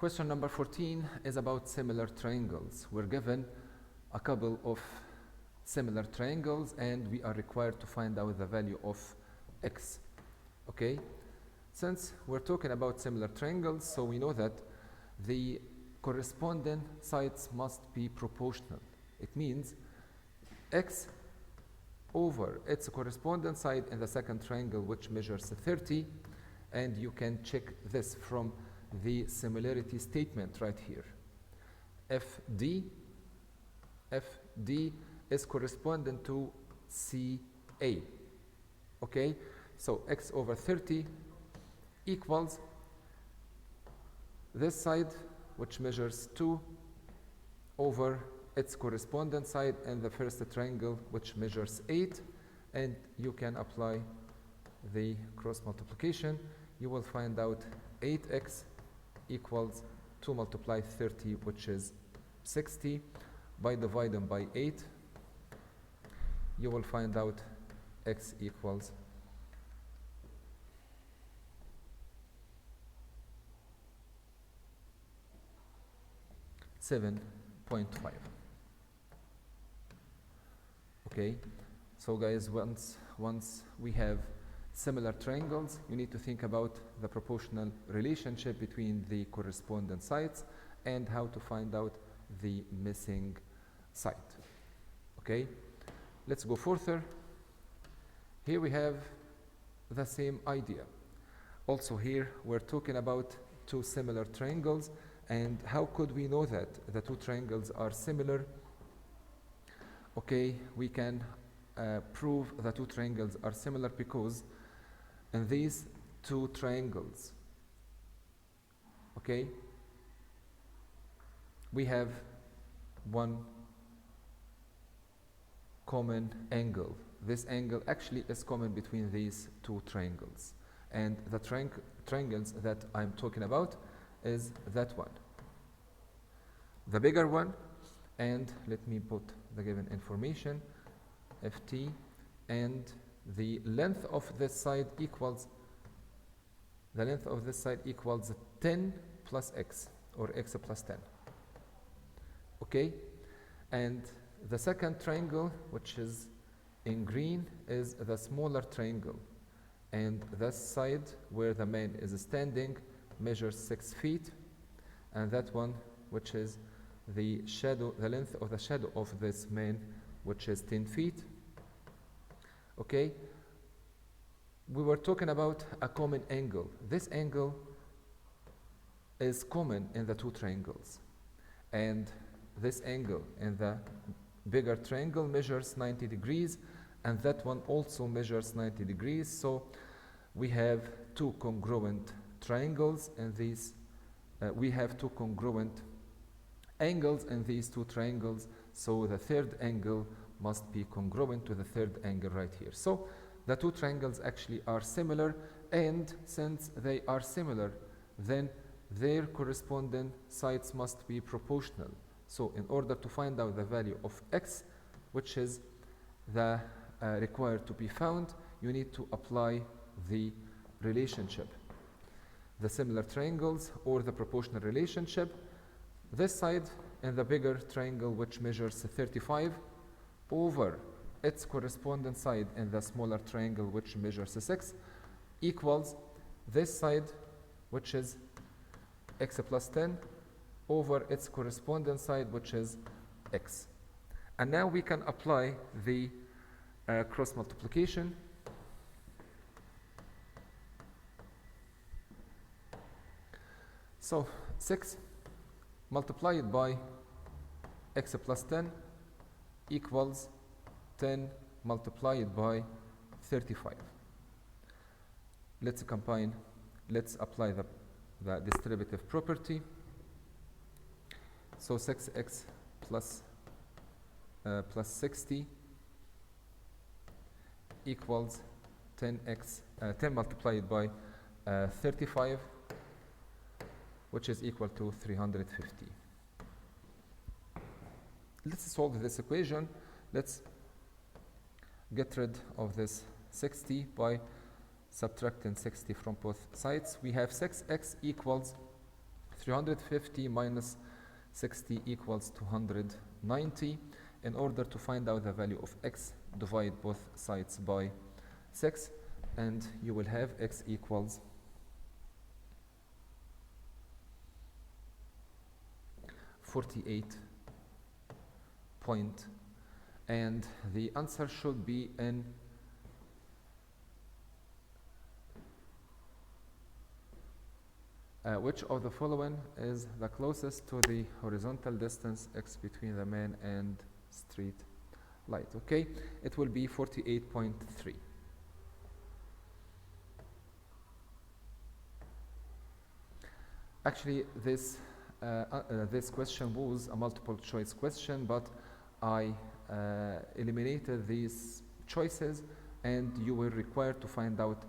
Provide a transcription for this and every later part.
Question number 14 is about similar triangles. We're given a couple of similar triangles and we are required to find out the value of x. Okay? Since we're talking about similar triangles, so we know that the corresponding sides must be proportional. It means x over its corresponding side in the second triangle, which measures 30, and you can check this from the similarity statement right here. FD is corresponding to CA. Okay, so x over 30 equals this side, which measures 2, over its corresponding side in the first triangle, which measures 8, and you can apply the cross multiplication. You will find out 8x equals 2 multiplied 30, which is 60. By dividing by 8, you will find out x equals 7.5. Okay, so guys, once we have similar triangles, you need to think about the proportional relationship between the corresponding sides and how to find out the missing side. Okay, let's go further. Here we have the same idea. Also here we're talking about two similar triangles, and how could we know that the two triangles are similar? Okay, we can prove the two triangles are similar because in these two triangles, okay, we have one common angle. This angle actually is common between these two triangles, and the triangles that I'm talking about is that one, the bigger one. And let me put the given information, ft, and the length of this side equals 10 plus x, or x plus 10. Okay, and the second triangle, which is in green, is the smaller triangle, and this side where the man is standing measures 6 feet, and that one, which is the shadow, the length of the shadow of this man, which is 10 feet. Okay, we were talking about a common angle. This angle is common in the two triangles, and this angle in the bigger triangle measures 90 degrees, and that one also measures 90 degrees. So we have two congruent triangles, and these we have two congruent angles in these two triangles, so the third angle must be congruent to the third angle right here. So the two triangles actually are similar, and since they are similar, then their corresponding sides must be proportional. So in order to find out the value of x, which is the required to be found, you need to apply the relationship, the similar triangles, or the proportional relationship. This side in the bigger triangle, which measures 35, over its corresponding side in the smaller triangle, which measures 6, equals this side, which is x plus 10, over its corresponding side, which is x. And now we can apply the cross multiplication. So 6 multiplied by x plus 10 equals 10 multiplied by 35. Let's combine, let's apply the distributive property. So 6x plus 60 equals 10 multiplied by 35, which is equal to 350. Let's solve this equation. Let's get rid of this 60 by subtracting 60 from both sides. We have 6x equals 350 minus 60 equals 290. In order to find out the value of x, divide both sides by 6, and you will have x equals 48 point, and the answer should be in which of the following is the closest to the horizontal distance x between the man and street light? Okay, it will be 48.3. Actually, this question was a multiple choice question, but I eliminated these choices, and you were required to find out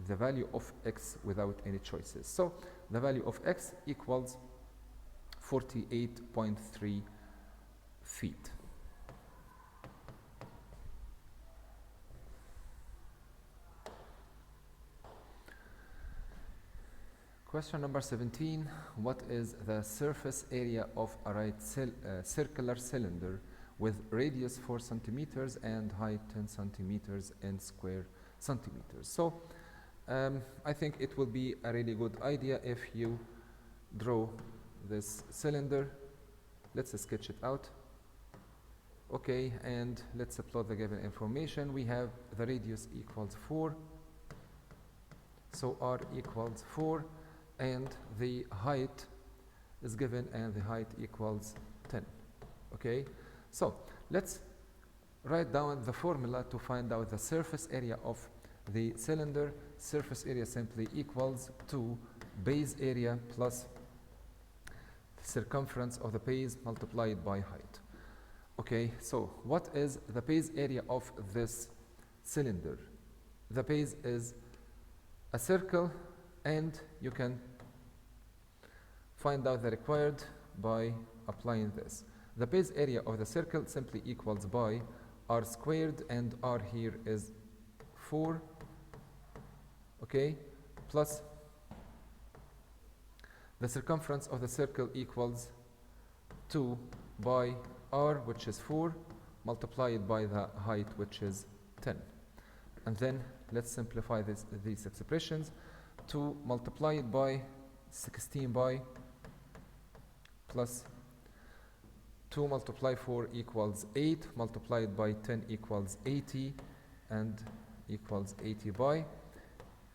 the value of x without any choices. So the value of x equals 48.3 feet. Question number 17. What is the surface area of a right circular cylinder with radius 4 centimeters and height 10 centimeters in square centimeters? So I think it will be a really good idea if you draw this cylinder. Let's sketch it out. Okay, and let's plot the given information. We have the radius equals 4, so r equals 4, and the height is given, and the height equals 10. Okay, so let's write down the formula to find out the surface area of the cylinder. Surface area simply equals to base area plus circumference of the base multiplied by height. Okay, so what is the base area of this cylinder? The base is a circle, and you can find out the required by applying this. The base area of the circle simply equals by r squared, and r here is 4, okay, plus the circumference of the circle equals 2 by r, which is 4, multiplied by the height, which is 10. And then let's simplify these expressions. 2 multiplied by 16 by plus 2 multiplied 4 equals 8, multiplied by 10 equals 80, and equals 80 by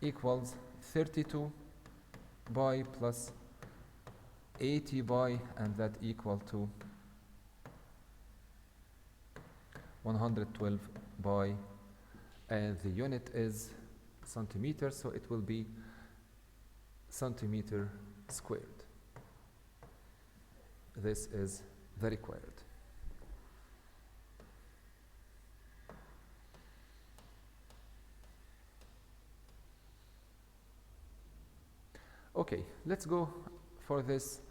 equals 32 by plus 80 by, and that equal to 112 by, and the unit is centimeters, so it will be centimeter squared. This is the required. Okay, let's go for these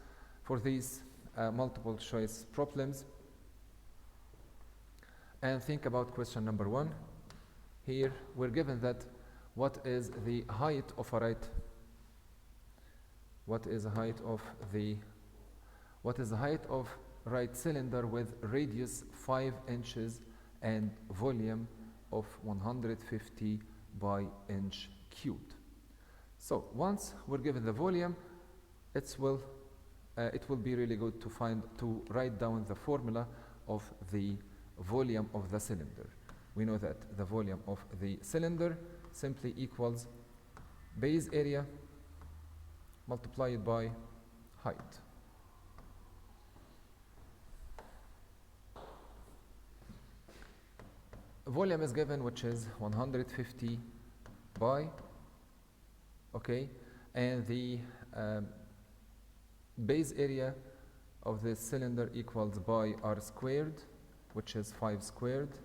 multiple choice problems and think about question number 1. Here we're given that what is the height of a right cylinder with radius 5 inches and volume of 150 by inch cubed. So once we're given the volume, it will be really good to write down the formula of the volume of the cylinder. We know that the volume of the cylinder simply equals base area multiplied by height. Volume is given, which is 150 by, okay, and the base area of the cylinder equals by r squared, which is 5 squared,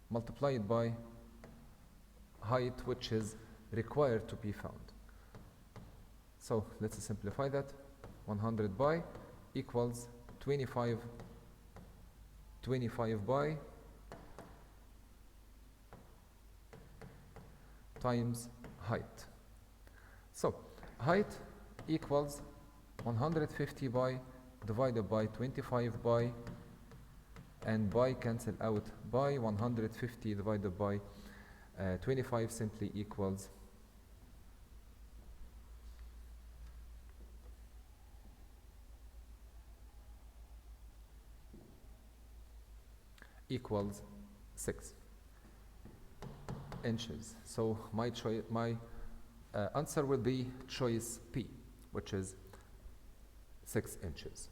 multiplied by height, which is required to be found. So let's simplify that. 100 by equals 25 by times height. So height equals 150 by divided by 25 by, and by cancel out by, 150 divided by 25 simply equals equals 6 inches. So my answer will be choice P, which is 6 inches.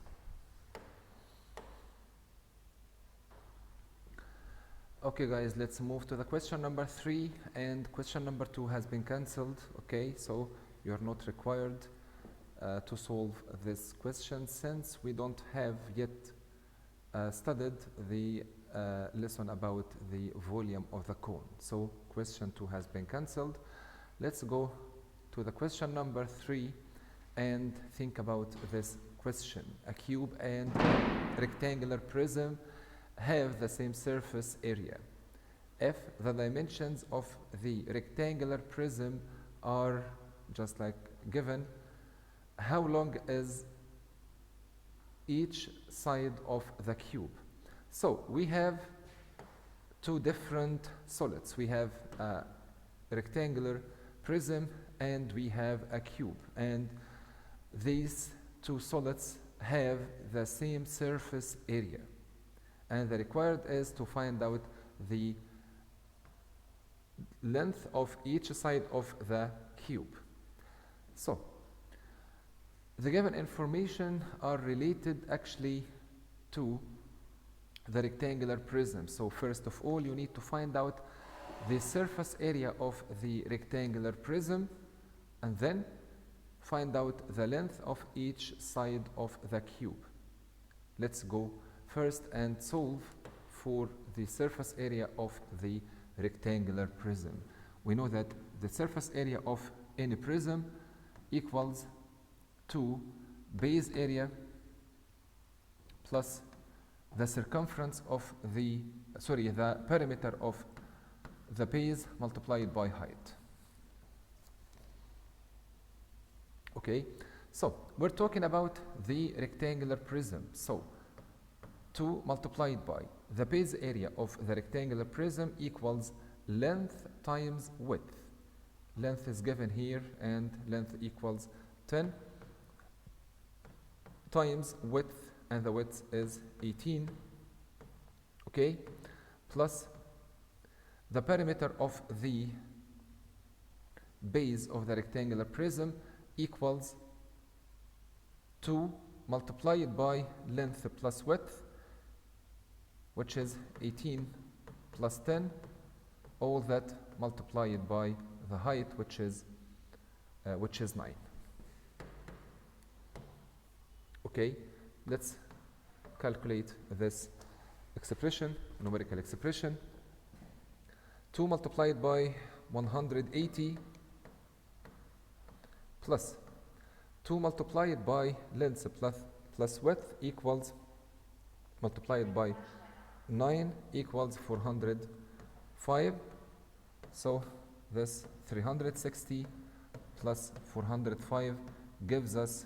Okay guys, let's move to the question number 3, and question number 2 has been cancelled. Okay, so you're not required to solve this question since we don't have yet studied the lesson about the volume of the cone. So question 2 has been cancelled. Let's go to the question number 3 and think about this question. A cube and rectangular prism have the same surface area. If the dimensions of the rectangular prism are just like given, how long is each side of the cube? So we have two different solids. We have a rectangular prism and we have a cube, and these two solids have the same surface area, and the required is to find out the length of each side of the cube. So the given information are related actually to the rectangular prism. So first of all, you need to find out the surface area of the rectangular prism, and then find out the length of each side of the cube. Let's go first and solve for the surface area of the rectangular prism. We know that the surface area of any prism equals to base area plus the circumference of the perimeter of the base multiplied by height. Okay, so we're talking about the rectangular prism. So 2 multiplied by the base area of the rectangular prism equals length times width. Length is given here and length equals 10 times width, and the width is 18, okay, plus the perimeter of the base of the rectangular prism equals 2 multiplied by length plus width, which is 18 plus 10, all that multiplied by the height, which is 9. Okay, let's calculate this expression, numerical expression. 2 multiplied by 180 plus 2 multiplied by length plus width equals multiplied by 9 equals 405. So this 360 plus 405 gives us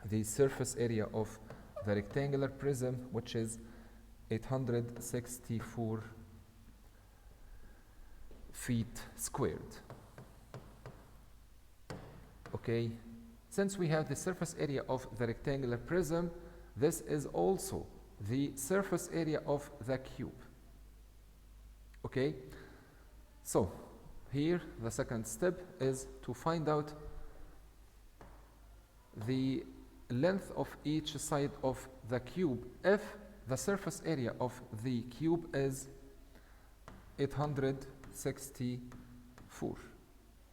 the surface area of the rectangular prism, which is 864 feet squared. Okay, since we have the surface area of the rectangular prism, this is also the surface area of the cube. Okay, so here the second step is to find out the length of each side of the cube if the surface area of the cube is 864.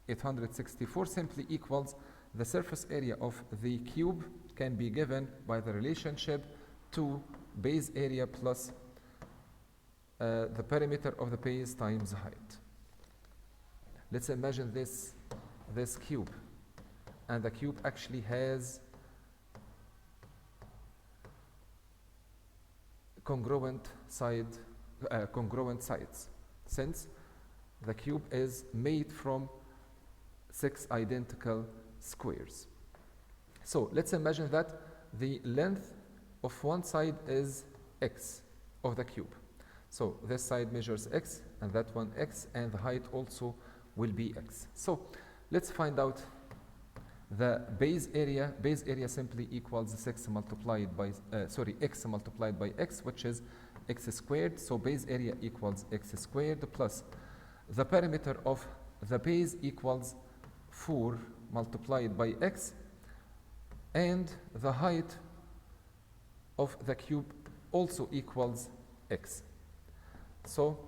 864 simply equals the surface area of the cube can be given by the relationship to base area plus the perimeter of the base times height. Let's imagine this cube, and the cube actually has congruent sides, since the cube is made from 6 identical squares. So let's imagine that the length of one side is x of the cube. So this side measures x and that one x, and the height also will be x. So let's find out the base area. Base area simply equals 6 multiplied by, x multiplied by x, which is x squared. So base area equals x squared plus the perimeter of the base equals 4 multiplied by x, and the height of the cube also equals x. So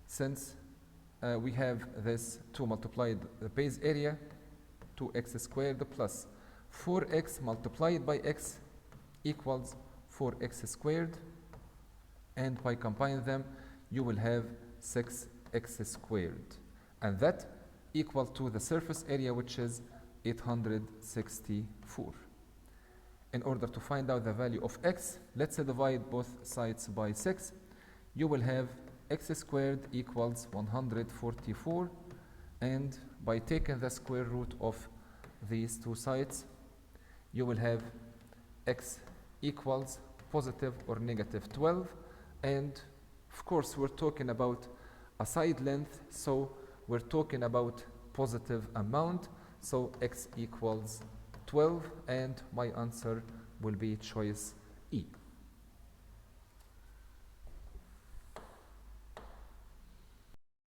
since we have this 2 multiplied the base area, 2x squared plus 4x multiplied by x equals 4x squared, and by combining them you will have 6x squared, and that equal to the surface area, which is 864. In order to find out the value of x, let's divide both sides by 6. You will have x squared equals 144, and by taking the square root of these two sides, you will have x equals positive or negative 12, and of course we're talking about a side length, so we're talking about positive amount, so x equals 12, and my answer will be choice E.